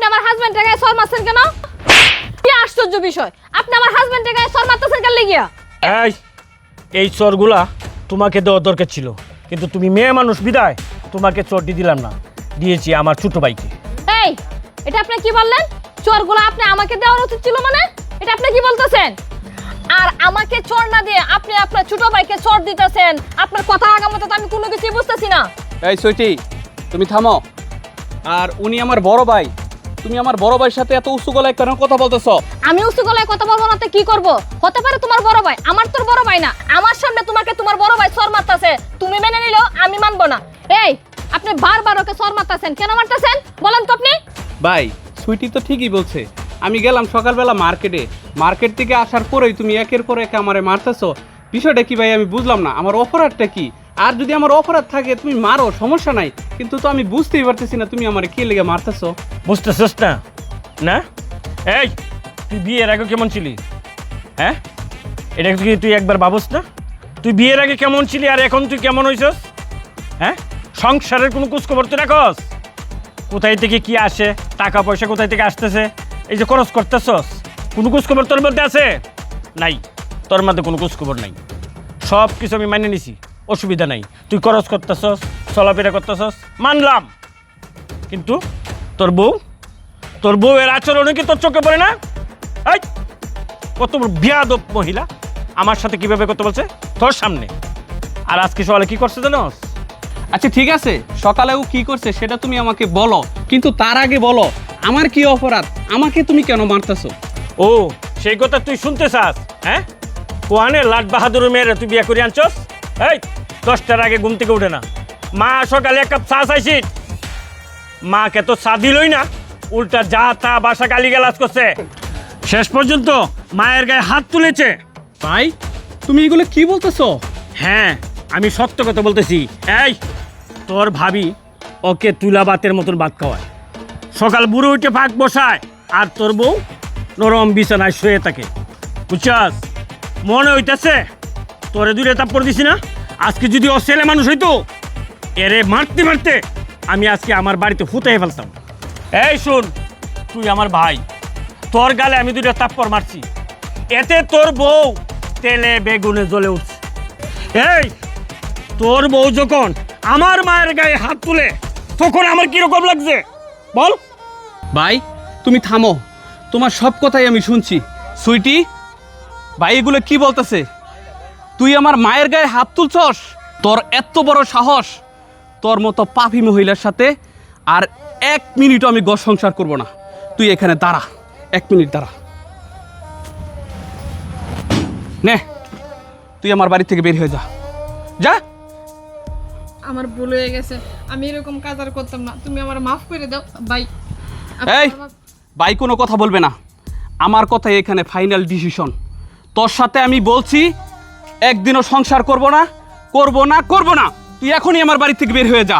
আপনি আমার হাজবেন্ডের গায়ে সর মারছেন কেন? কি আশ্চর্য বিষয়, আপনি আমার হাজবেন্ডের গায়ে সর মারতেছেন কেন লাগিয়া? এই চরগুলা তোমাকে দেওয়ার দরকার ছিল, কিন্তু তুমি মেয়ে মানুষ বিদায় তোমাকে চরটি দিলাম না, দিয়েছি আমার ছোট ভাইকে। এই, এটা আপনি কি বললেন? চোরগুলো আপনি আমাকে দেওয়ার উচিত ছিল মানে? এটা আপনি কি বলতেছেন? আর আমাকে চোর না দিয়ে আপনি আপনার ছোট ভাইকে চোর দিতেছেন। আপনার কথা আগামতে তো আমি কোনো কিছুই বুঝতেছি না। এই সুইটি, তুমি থামো। আর উনি আমার বড় ভাই, তুমি আমার বড় ভাইয়ের সাথে এত উঁচু গলায় কেন কথা বলতেছো? আমি উঁচু গলায় কথা বলবো না তো কি করব? হতে পারে তোমার বড় ভাই, আমার তোর বড় ভাই না। আমার সামনে তোমাকে তোমার বড় ভাই চোর মারতেছে, তুমি মেনে নিলেও আমি মানবো না। এই, আপনি বারবার ওকে চোর মারতেছেন কেন? মারতেছেন বলেন তো আপনি। ভাই, সুইটি তো ঠিকই বলছে। আমি গেলাম সকালবেলা মার্কেট থেকে আসার পরেই তুমি একের পর এক আমারে মারতেছো। বিষয়টা কি ভাই আমি বুঝলাম না, আমার অপরাধটা কি? আর যদি আমার অপরাধ থাকে তুমি মারো, সমস্যা নাই, কিন্তু তো আমি বুঝতেই পারতেছি না তুমি আমারে কে লেগে মারতেছো। বুঝতেছিস না? না, এই তুই বিয়ের আগে কেমন ছিলি? হ্যাঁ, এটা কি তুই একবার ভাবস না? তুই বিয়ের আগে কেমন ছিলি আর এখন তুই কেমন হইছস? হ্যাঁ, সংসারের কোনো খোঁজখবর তুই রাখস? কোথায় থেকে কি আসে, টাকা পয়সা কোথায় থেকে আসতেছে, এই যে খরচ করতেছস, কোনো খোঁজখবর তোর মধ্যে আছে? নাই, তোর মধ্যে কোনো খোঁজখবর নাই। সব কিছু আমি মানিয়ে নিছি, অসুবিধা নাই। তুই খরচ করতেছস, চলাফেরা করতেছস, মানলাম। কিন্তু তোর বউয়ের আচরণে কি তোর চোখে পড়ে না? এই কত বড় বিয়াদব মহিলা, আমার সাথে কিভাবে কথা বলছে তোর সামনে। আর আজকে সকালে কি করছে জানোস? আচ্ছা ঠিক আছে, সকালেও কি করছে সেটা তুমি আমাকে বলো, কিন্তু তার আগে বলো আমার কি অপরাধ, আমাকে তুমি কেন মারতেছো? ও, সেই কথা তুই শুনতে চাস? হ্যাঁ, কোয়ানে লাট বাহাদুর মেয়েরে তুই বিয়ে করে আনছস? এই 10টার আগে ঘুম থেকে উঠে না, মা সকালে এক কাপ চা চাইছি, মাকে তো চা দিলই না, উল্টা যা তা বাসা গালিগালাজ করছে। শেষ পর্যন্ত মায়ের গায়ে হাত তুলেছে। ভাই, তুমি এগুলো কি বলতেছো? হ্যাঁ, আমি সত্য কথা বলতেছি। এই তোর ভাবি ওকে তুলা ভাতের মতন ভাত খাওয়ায়, সকাল বুড়ো উঠে ফাঁক বসায়, আর তোর বউ নরম বিছানায় শুয়ে থাকে। বুঝছাস? মনে হইতেছে তোরে দূরে তাপ্পর দিছি না, আজকে যদি ও ছেলে মানুষ হইতো, এরে মারতে মারতে আমি আজকে আমার বাড়িতে ফুটাই ফেলতাম। এই শুন, তুই আমার ভাই, তোর গালে আমি 2টা তাপ্পর মারছি, এতে তোর বউ তেলে বেগুনে জ্বলে উঠছে। এই তোর বউ যখন আমার মায়ের গায়ে হাত তুলে, তখন আমার কিরকম লাগছে বল? ভাই তুমি থামো, তোমার সব কথাই আমি শুনছি। সুইটি ভাই, এগুলো কি বলতেছে? তুই আমার মায়ের গায়ে হাত তুলছস? তোর এত বড় সাহস! তোর মতো পাপী মহিলার সাথে আর 1 মিনিটও আমি ঘর সংসার করব না। তুই এখানে দাঁড়া, 1 মিনিট দাঁড়া। নে, তুই আমার বাড়ি থেকে বের হয়ে যা, যা। আমার ভুল হয়ে গেছে, আমি এরকম কাজ আর করতাম না, তুমি আমার মাফ করে দাও ভাই। এই ভাই, কোনো কথা বলবে না, আমার কথাই এখানে ফাইনাল ডিসিশন। তোর সাথে আমি বলছি একদিনও সংসার করব না। তুই এখনই আমার বাড়ি থেকে বের হয়ে যা।